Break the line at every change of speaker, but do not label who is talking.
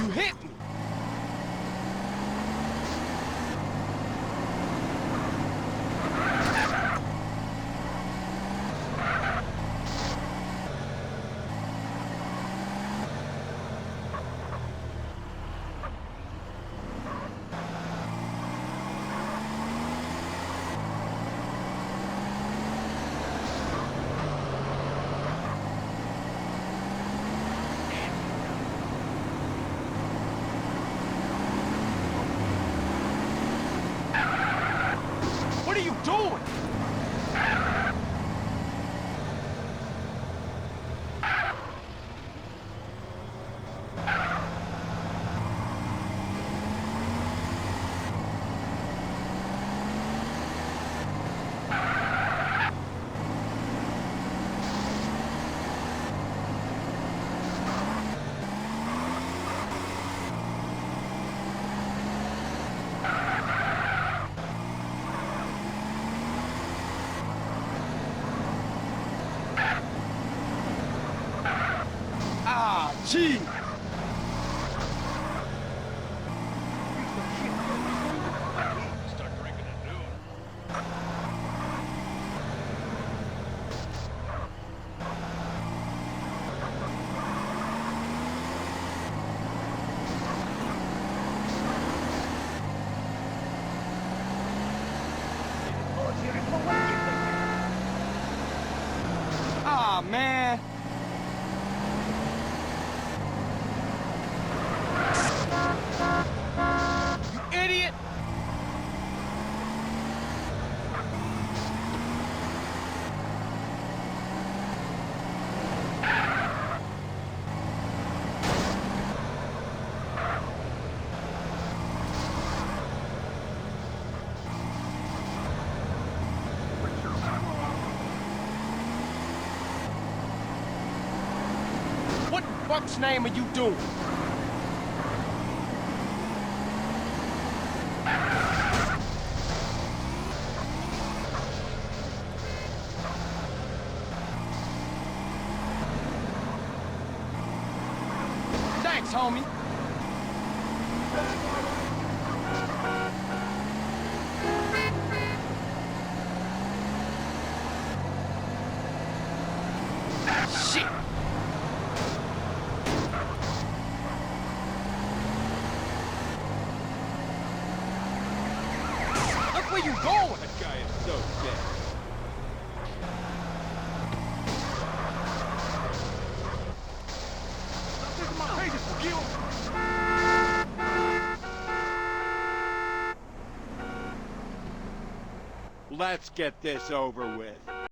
You hit me! What are you doing? Ah, gee!
Start drinking at noon.
Ah, man! You idiot! What in fuck's name are you doing? Thanks, homie. Shit! Look where you going!
That guy is so dead. Stop taking my pages, Gil! Let's get this over with.